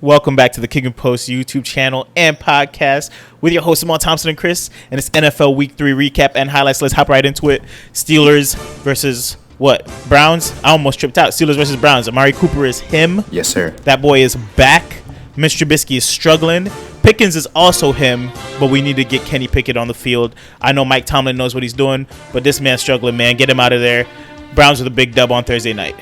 Welcome back to the KickNPost YouTube channel and podcast with your hosts Amal Thompson and Kris, and it's NFL Week 3 recap and highlights. Let's hop right into it. Steelers versus what? Browns? I almost tripped out. Steelers versus Browns. Amari Cooper is him. Yes, sir. That boy is back. Mr. Trubisky is struggling. Pickens is also him, but we need to get Kenny Pickett on the field. I know Mike Tomlin knows what he's doing, but this man's struggling, man. Get him out of there. Browns with a big dub on Thursday night.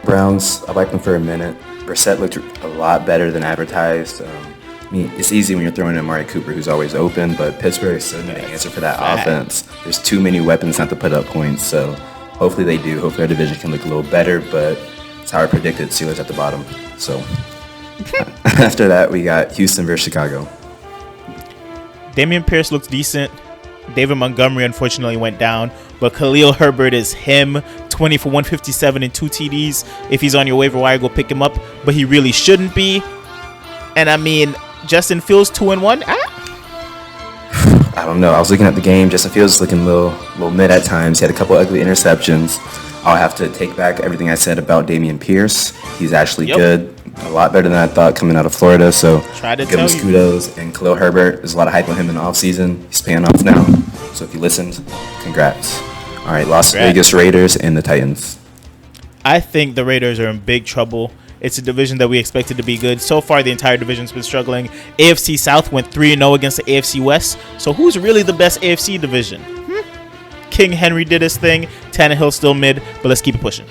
Browns, I liked them for a minute. Brissett looked a lot better than advertised. I mean, it's easy when you're throwing in Amari Cooper, who's always open, but Pittsburgh is still going to answer for that offense. There's too many weapons not to put up points, so hopefully they do. Hopefully our division can look a little better, but it's how I predicted. Steelers at the bottom. So after that, we got Houston versus Chicago. Dameon Pierce looks decent. David Montgomery unfortunately went down, but Khalil Herbert is him. 20 for 157 and 2 TDs. If he's on your waiver wire, go pick him up, but he really shouldn't be. And I mean, Justin Fields 2-1. I don't know. I was looking at the game. Justin Fields looking a little mid at times. He had a couple ugly interceptions. I'll have to take back everything I said about Dameon Pierce. He's actually good. A lot better than I thought coming out of Florida. So give him kudos. And Khalil Herbert, there's a lot of hype on him in the offseason. He's paying off now. So if you listened, congrats. All right, Las Vegas Raiders and the Titans. I think the Raiders are in big trouble. It's a division that we expected to be good. So far, the entire division's been struggling. AFC South went 3-0 against the AFC West. So who's really the best AFC division? King Henry did his thing. Tannehill still mid, but let's keep it pushing.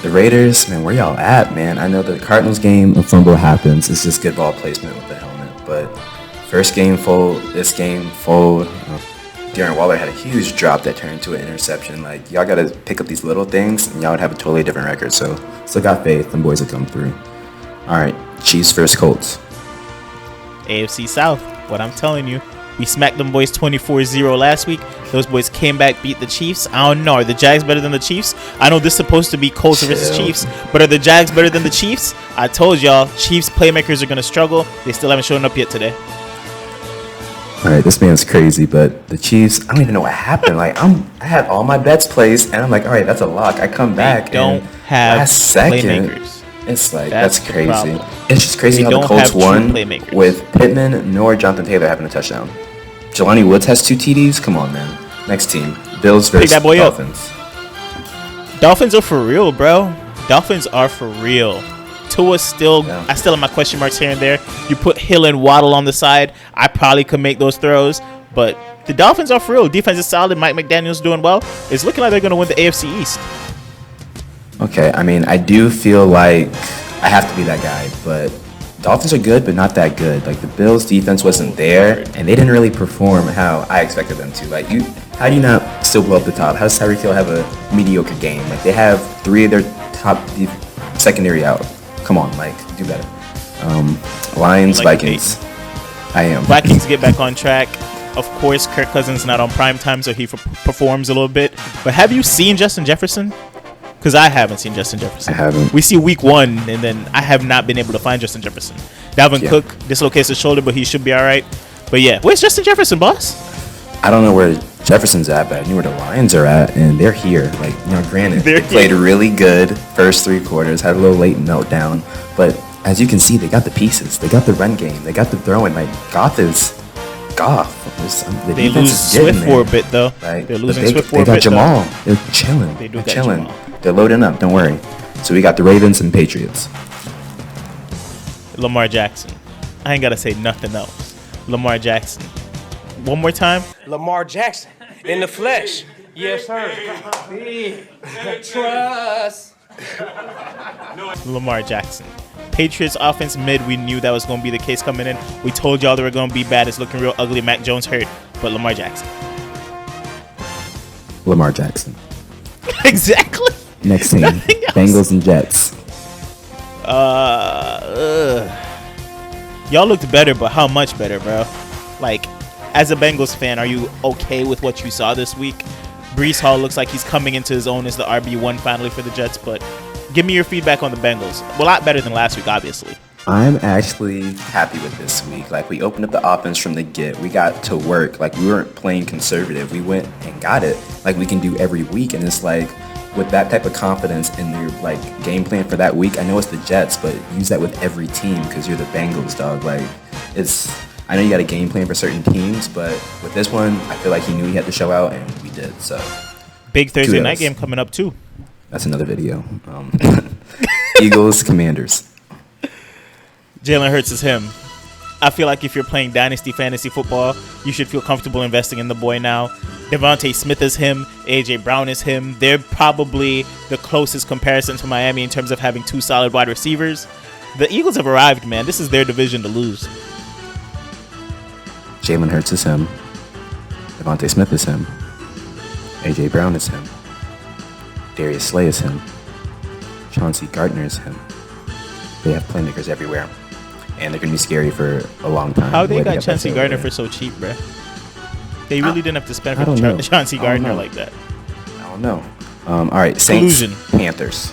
The Raiders, man, where y'all at, man? I know the Cardinals game, a fumble happens. It's just good ball placement with the helmet. But first game fold, this game fold. Darren Waller had a huge drop that turned into an interception. Like, y'all got to pick up these little things, and y'all would have a totally different record. So, still got faith. Them boys will come through. All right, Chiefs versus Colts. AFC South, what I'm telling you. We smacked them boys 24-0 last week. Those boys came back, beat the Chiefs. I don't know. Are the Jags better than the Chiefs? I know this is supposed to be Colts versus Chiefs, but are the Jags better than the Chiefs? I told y'all, Chiefs playmakers are going to struggle. They still haven't shown up yet today. All right, this man's crazy, but the Chiefs, I don't even know what happened. Like, I had all my bets placed, and I'm like, all right, that's a lock. I come back, they don't and have last second, playmakers. It's like, that's crazy. It's just They crazy how the don't Colts have won playmakers. with Pittman nor Jonathan Taylor having a touchdown. Jelani Woods has 2 TDs? Come on, man. Next team, Bills versus that boy Dolphins. Dolphins are for real, bro. Dolphins are for real. Tua still, I still have my question marks here and there. You put Hill and Waddle on the side, I probably could make those throws, but the Dolphins are for real. Defense is solid. Mike McDaniel's doing well. It's looking like they're going to win the AFC East. Okay, I mean, I do feel like I have to be that guy, but Dolphins are good, but not that good. Like, the Bills' defense wasn't there, and they didn't really perform how I expected them to. Like, how do you not still blow up the top? How does Tyreek Hill have a mediocre game? Like, they have 3 of their top secondary out. Come on, Mike, do better. Lions, Vikings. I am. Vikings get back on track. Of course, Kirk Cousins not on prime time, so he performs a little bit. But have you seen Justin Jefferson? Because I haven't seen Justin Jefferson. I haven't. We see week 1, and then I have not been able to find Justin Jefferson. Dalvin Cook dislocates his shoulder, but he should be all right. But yeah, where's Justin Jefferson, boss? I don't know where Jefferson's at, but I knew where the Lions are at, and they're here. Like, granted, they played really good first 3 quarters, had a little late meltdown, but as you can see, they got the pieces. They got the run game. They got the throwing. Like, Goff. They lose Swift for a bit, though. Right? They're losing Swift for a bit, They got Jamal. They're chilling. They're chilling. They're loading up. Don't worry. So we got the Ravens and Patriots. Lamar Jackson. I ain't got to say nothing else. Lamar Jackson. One more time. Lamar Jackson in the flesh. Yes, sir. Trust. Lamar Jackson. Patriots offense mid. We knew that was going to be the case coming in. We told y'all they were going to be bad. It's looking real ugly. Mac Jones hurt, but Lamar Jackson. Lamar Jackson. Exactly. Next team, Bengals and Jets. Y'all looked better, but how much better, bro? Like, as a Bengals fan, are you okay with what you saw this week? Breece Hall looks like he's coming into his own as the RB1 finally for the Jets, but give me your feedback on the Bengals. Well, a lot better than last week, obviously. I'm actually happy with this week. Like, we opened up the offense from the get. We got to work. Like, we weren't playing conservative. We went and got it like we can do every week. And it's like, with that type of confidence in your like game plan for that week, I know it's the Jets, but use that with every team because you're the Bengals, dog. Like I know you got a game plan for certain teams, but with this one, I feel like he knew he had to show out, and we did. So big Thursday night game coming up too. That's another video. Eagles, Commanders. Jalen Hurts is him. I feel like if you're playing Dynasty Fantasy Football, you should feel comfortable investing in the boy now. Devontae Smith is him. A.J. Brown is him. They're probably the closest comparison to Miami in terms of having 2 solid wide receivers. The Eagles have arrived, man. This is their division to lose. Jalen Hurts is him. Devontae Smith is him. A.J. Brown is him. Darius Slay is him. Chauncey Gardner is him. They have playmakers everywhere. And they're going to be scary for a long time. How they got Chauncey Gardner for so cheap, bruh? They really didn't have to spend for Chauncey Gardner like that. I don't know. All right, Saints, Collusion. Panthers.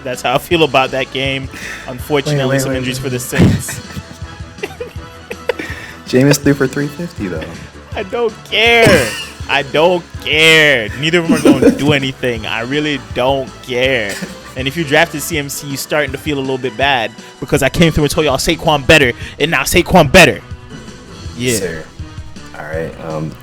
That's how I feel about that game. Unfortunately, some injuries for the Saints. Jameis threw for 350, though. I don't care. I don't care. Neither of them are going to do anything. I really don't care. And if you drafted CMC, you're starting to feel a little bit bad because I came through and told y'all Saquon better, and now Saquon better. Yeah. Sir. All right.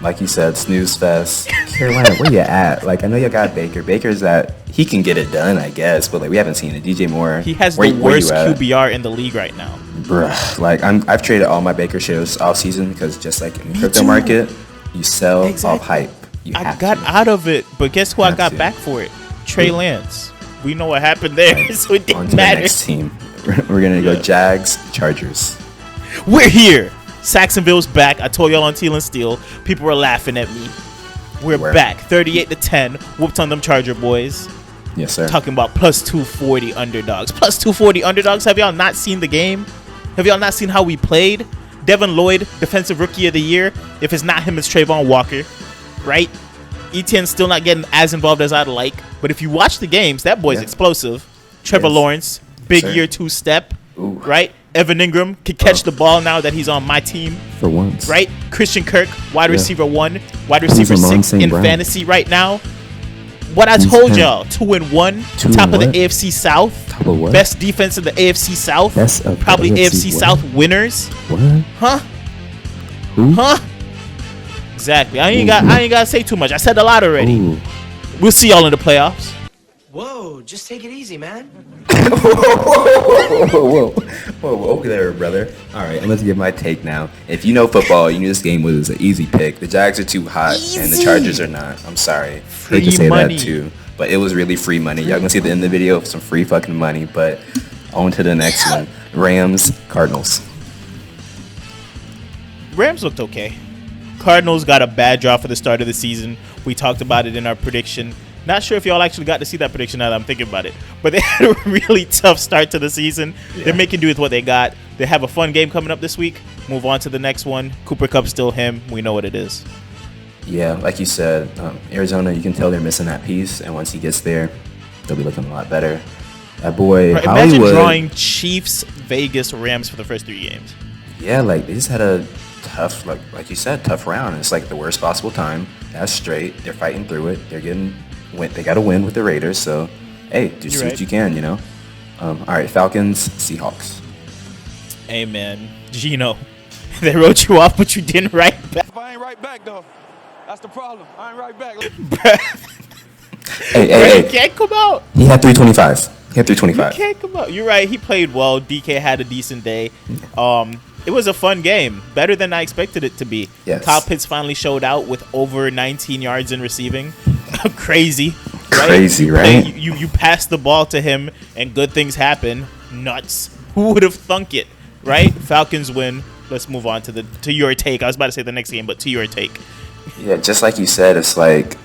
Like you said, snooze fest. Carolina, where you at? Like, I know you got Baker. Baker's that he can get it done, I guess, but like we haven't seen it. DJ Moore. He has the worst QBR in the league right now. Bruh. Like I've traded all my Baker shares off season because just like in the crypto market, you sell off hype. I got out of it, but guess who I got back for it? Trey Lance. We know what happened there, so it didn't matter. The next team. We're going to go Jags, Chargers. We're here. Saxonville's back. I told y'all on Teal and Steel. People were laughing at me. We're back. 38-10. Whooped on them Charger boys. Yes, sir. Talking about plus 240 underdogs. Plus 240 underdogs. Have y'all not seen the game? Have y'all not seen how we played? Devin Lloyd, Defensive Rookie of the Year. If it's not him, it's Trayvon Walker. Right? Etienne's still not getting as involved as I'd like. But if you watch the games, that boy's explosive. Trevor Lawrence, big year 2 step. Ooh. Right? Evan Ingram can catch the ball now that he's on my team. For once. Right? Christian Kirk, wide receiver 1, wide receiver 6 in fantasy right now. What I told y'all, 2-1, top of the AFC South. Top of what? Best defense in the AFC South. Probably AFC South winners. What? Huh? Who? Huh? Exactly. I ain't got to say too much. I said a lot already. Ooh. We'll see y'all in the playoffs. Whoa, just take it easy, man. Whoa there, brother. All right, let's give my take now. If you know football, you knew this game was an easy pick. The Jags are too hot, and the Chargers are not. I'm sorry. Hate to say money. that too, but it was really free money. Y'all gonna see at the end of the video some free fucking money. But on to the next one. Rams, Cardinals. Rams looked okay. Cardinals got a bad draw for the start of the season. We talked about it in our prediction. Not sure if y'all actually got to see that prediction now that I'm thinking about it. But they had a really tough start to the season. Yeah. They're making do with what they got. They have a fun game coming up this week. Move on to the next one. Cooper Kupp's still him. We know what it is. Yeah, like you said, Arizona, you can tell they're missing that piece. And once he gets there, they'll be looking a lot better. That boy, right, Hollywood. Imagine drawing Chiefs, Vegas, Rams for the first 3 games. Yeah, like they just had a tough, like you said, tough round. It's like the worst possible time. That's straight. They're fighting through it. They got to win with the Raiders. So, hey, do what you can, you know. All right, Falcons, Seahawks. Hey, man, Gino, they wrote you off, but you didn't write back. If I ain't right back, though, that's the problem. I ain't right back. Hey. You can't come out. He had 325. You can't come out. You're right. He played well. DK had a decent day. It was a fun game. Better than I expected it to be. Yes. Kyle Pitts finally showed out with over 19 yards in receiving. Crazy. Right? You pass the ball to him and good things happen. Nuts. Who would have thunk it? Right? Falcons win. Let's move on to your take. I was about to say the next game, but to your take. Yeah, just like you said, it's like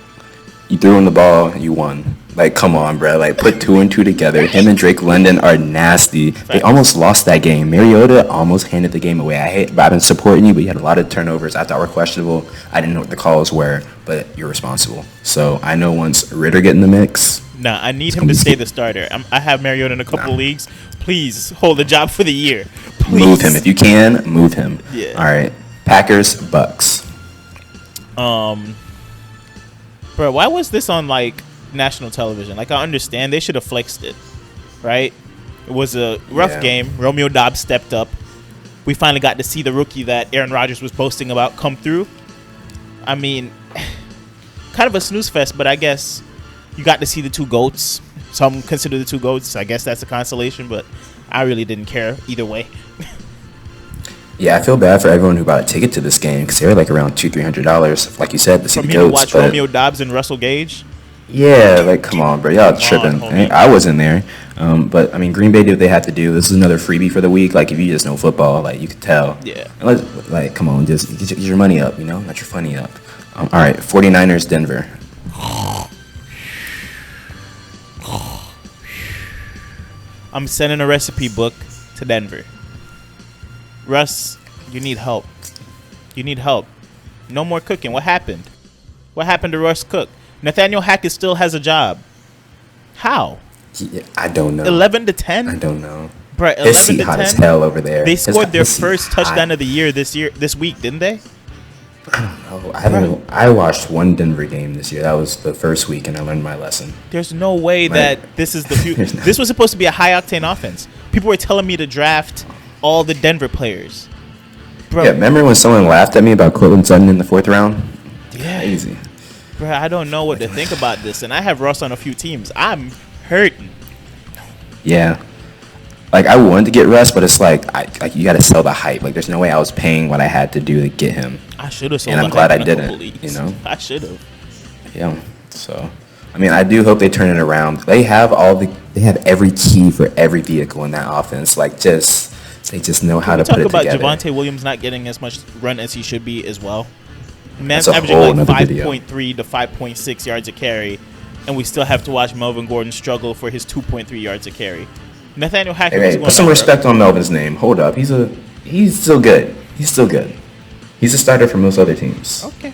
you threw him the ball, you won. Like, come on, bro. Like, put 2 and 2 together. Him and Drake London are nasty. They almost lost that game. Mariota almost handed the game away. I've been supporting you, but you had a lot of turnovers I thought were questionable. I didn't know what the calls were, but you're responsible. So I know once Ritter get in the mix. Nah, I need him to stay the starter. I have Mariota in a couple leagues. Please hold the job for the year. Please. Move him. If you can, move him. Yeah. All right. Packers, Bucks. Bro, why was this on like national television? Like, I understand they should have flexed it, right? It was a rough game. Romeo Dobbs stepped up. We finally got to see the rookie that Aaron Rodgers was boasting about come through. I mean, kind of a snooze fest, but I guess you got to see the two GOATs. Some consider the two GOATs. I guess that's a consolation, but I really didn't care either way. Yeah, I feel bad for everyone who bought a ticket to this game because they were like around $200-$300, like you said, to see From the here to GOATs. watch Romeo Dobbs and Russell Gage. Yeah, like come on, bro, y'all tripping. homie. I wasn't there, but I mean, Green Bay did what they had to do. This is another freebie for the week. Like if you just know football, like you could tell. Yeah. And like come on, just get your money up, you know, not your funny up. All right, 49ers, Denver. I'm sending a recipe book to Denver. Russ, you need help. You need help. No more cooking. What happened? What happened to Russ Cook? Nathaniel Hackett still has a job. How? Yeah, I don't know. 11 to 10? I don't know. Bro, 11 His seat to hot 10? as hell over there. They scored their His seat first hot. touchdown of the year this week, didn't they? Oh, I watched one Denver game this year. That was the first week, and I learned my lesson. There's no way that this is the future. There's no- This was supposed to be a high octane offense. People were telling me to draft all the Denver players. Bro, Yeah, remember when someone laughed at me about Cortland Sutton in the 4th round? yeah. Crazy. Bro, I don't know what to think about this, and I have Russ on a few teams. I'm hurting. Yeah. Like, I wanted to get Russ, but it's like you got to sell the hype. Like, there's no way I was paying what I had to do to get him. I should have sold And I'm the glad hype I in a couple didn't, leagues. you know? I should have. Yeah. So, I mean, I do hope they turn it around. They have every key for every vehicle in that offense. Like, they just know how to put it Talk about together. Javonte Williams not getting as much run as he should be as well. Man's That's a averaging whole like nother video. 5.3 to 5.6 yards a carry, and we still have to watch Melvin Gordon struggle for his 2.3 yards a carry. Nathaniel Hackett was Hey, going put some down, respect on Melvin's name. Hold up. He's still good. He's still good. He's a starter for most other teams. bro. Okay.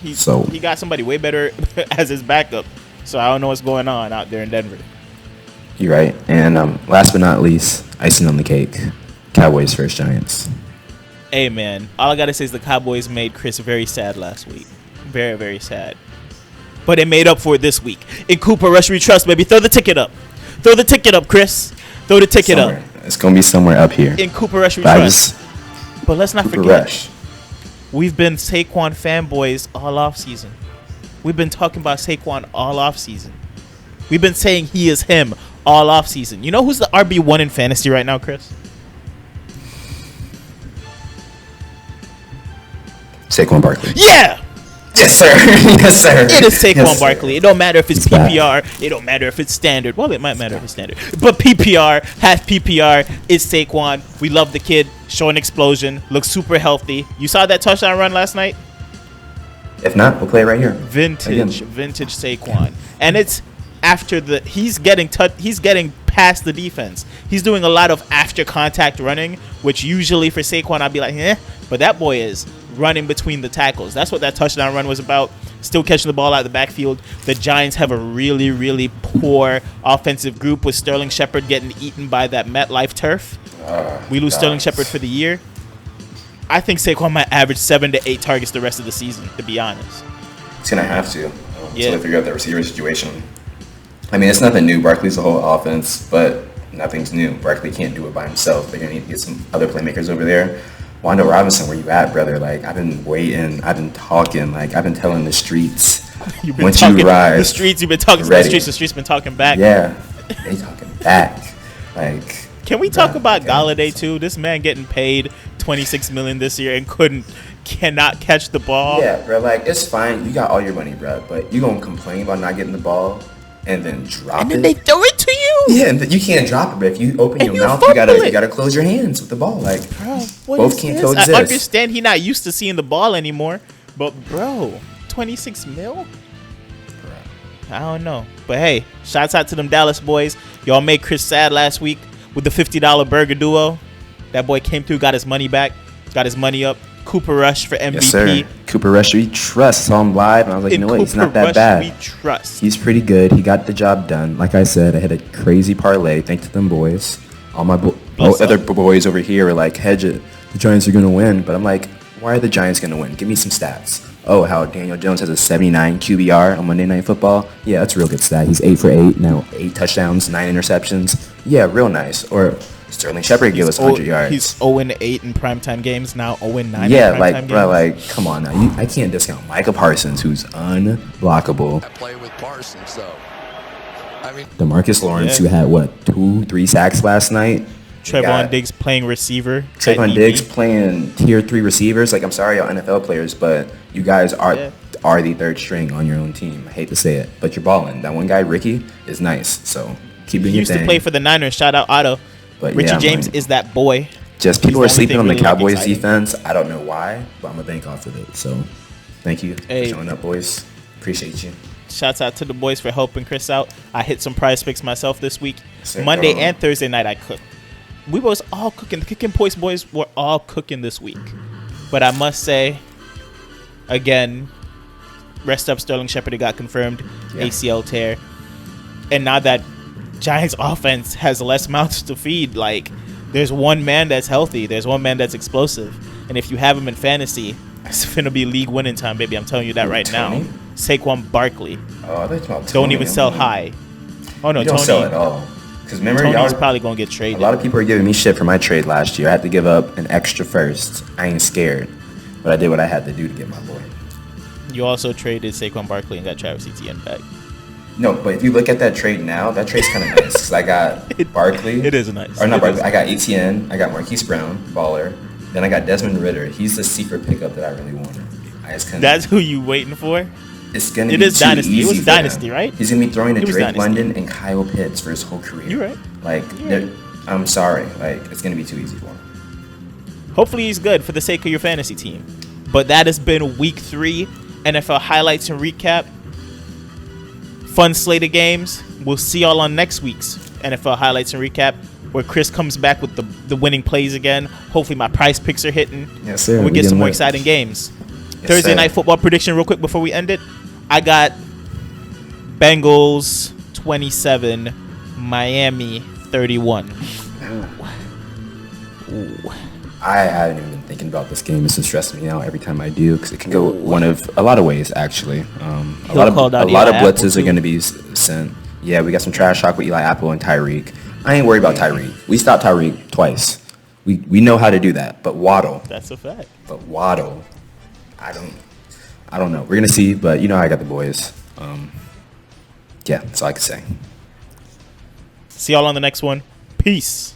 He got somebody way better as his backup, so I don't know what's going on out there in Denver. You're right. And last but not least, icing on the cake, Cowboys versus Giants. Hey, man, all I got to say is the Cowboys made Kris very sad last week. Very, very sad. But they made up for it this week. In Cooper Rush we trust, baby. Throw the ticket up. Throw the ticket up, Kris. Throw the ticket up. It's going to be somewhere up here. In Cooper Rush we But I trust. But let's not Cooper forget, Rush. we've been Saquon fanboys all off season. We've been talking about Saquon all off season. We've been saying he is him all off season. You know who's the RB1 in fantasy right now, Kris? Saquon Barkley. Yeah! Yes, sir. Yes, sir. It is Saquon Yes, sir. Barkley. It don't matter if it's He's back. PPR. It don't matter if it's standard. Well, it might matter if it's standard. But PPR, half PPR, is Saquon. We love the kid. Showing explosion. Looks super healthy. You saw that touchdown run last night? If not, we'll play it right here. Vintage Again. Saquon. And it's after he's getting past the defense. He's doing a lot of after contact running, which usually for Saquon I'd be like, but that boy is running between the tackles. That's what that touchdown run was about. Still catching the ball out of the backfield. The Giants have a really, really poor offensive group with Sterling Shepard getting eaten by that MetLife turf. We lose Sterling Shepard for the year. I think Saquon might average 7 to 8 targets the rest of the season, to be honest. It's going to have to. Yeah. Until they figure out that receiver situation. I mean, it's nothing new. Barkley's the whole offense, but nothing's new. Barkley can't do it by himself. They're going to need to get some other playmakers over there. Wanda Robinson, where you at, brother? Like, I've been waiting. I've been talking. Like, I've been telling the streets. You've been Once talking you rise, the streets. You've been talking to the ready. streets. The streets been talking back. Yeah, they talking back. Like, Can we talk about okay. Galladay too? This man getting paid $26 million this year and cannot catch the ball. Yeah, bro. Like, it's fine. You got all your money, bro. But you gonna complain about not getting the ball and then drop And it? then they throw it to you. Yeah, and you can't drop it, but if you open And your you mouth, fumble you it. gotta close your hands with the ball. Like, Bro, what both is can't this? coexist. I understand he not used to seeing the ball anymore, but bro, 26 mil? I don't know. But hey, shouts out to them Dallas boys. Y'all made Kris sad last week with the $50 burger duo. That boy came through, got his money back, got his money up. Cooper Rush for MVP. yes, sir. Cooper Rush, we trust. Saw him live, and I was like, you know what? He's not that Rush, bad. we trust. He's pretty good. He got the job done. Like I said, I had a crazy parlay. Thanks to them boys. All my Bless other up. boys over here were like, hedge it. The Giants are gonna win. But I'm like, Why are the Giants going to win? Give me some stats. Oh, how Daniel Jones has a 79 QBR on Monday Night Football. Yeah, that's a real good stat. He's 8 for 8 now, 8 touchdowns, 9 interceptions. Yeah, real nice. Or Sterling Shepard gave us 100 yards. He's 0-8 in primetime games, now 0-9 in primetime Yeah, bro, games. come on now. I can't discount Micah Parsons, who's unblockable. I play with Parsons, though. I mean, DeMarcus Lawrence, who had, 2-3 sacks last night. Trayvon Diggs playing receiver. Trayvon Diggs playing tier 3 receivers. Like, I'm sorry, y'all NFL players, but you guys are the third string on your own team. I hate to say it, but you're balling. That one guy, Ricky, is nice. So keep doing your thing. He used to play for the Niners. Shout out Otto. But Richie James is that boy. Just people are sleeping on the really Cowboys defense. I don't know why, but I'm going to bank off of it. So thank you for showing up, boys. Appreciate you. Shouts out to the boys for helping Kris out. I hit some prize picks myself this week. Same Monday girl. and Thursday night I cooked. We was all cooking. The KickNPost boys were all cooking this week. But I must say, again, rest up Sterling Shepard. It got confirmed. ACL tear. And now that Giants offense has less mouths to feed, like, there's one man that's healthy. There's one man that's explosive. And if you have him in fantasy, it's finna be league winning time, baby. I'm telling you that right now. Saquon Barkley. Oh, I thought you about Tony. Don't even sell high. Oh, no, You don't Tony. sell at all. Because remember, Tony's y'all, probably going to get a traded. lot of people are giving me shit for my trade last year. I had to give up an extra first. I ain't scared. But I did what I had to do to get my boy. You also traded Saquon Barkley and got Travis Etienne back. No, but if you look at that trade now, that trade's kind of nice. Because I got Barkley. It is nice. Or not It Barkley. is. I got Etienne. I got Marquise Brown, baller. Then I got Desmond Ritter. He's the secret pickup that I really wanted. I just couldn't. That's who you waiting for? It's going to It be is too Dynasty. easy It was for Dynasty, him. right? He's going to be throwing to It was Drake Dynasty. London and Kyle Pitts for his whole career. You're right. Like, I'm sorry. Like, it's going to be too easy for him. Hopefully he's good for the sake of your fantasy team. But that has been week 3 NFL highlights and recap. Fun slate of games. We'll see y'all on next week's NFL highlights and recap, where Kris comes back with the winning plays again. Hopefully my prize picks are hitting. Yes, sir. And we We get some getting more lit. exciting games. Yes, Thursday sir. night football prediction real quick before we end it. I got Bengals 27, Miami 31. Ooh. I haven't even been thinking about this game. It's been stressing me out every time I do because it can go one of a lot of ways actually. A lot of blitzes are going to be sent. Yeah, we got some trash talk with Eli Apple and Tyreek. I ain't worried about Tyreek. We stopped Tyreek twice. We know how to do that. But Waddle. That's a fact. But Waddle, I don't know. We're gonna see. But you know how I got the boys. Yeah, that's all I can say. See y'all on the next one. Peace.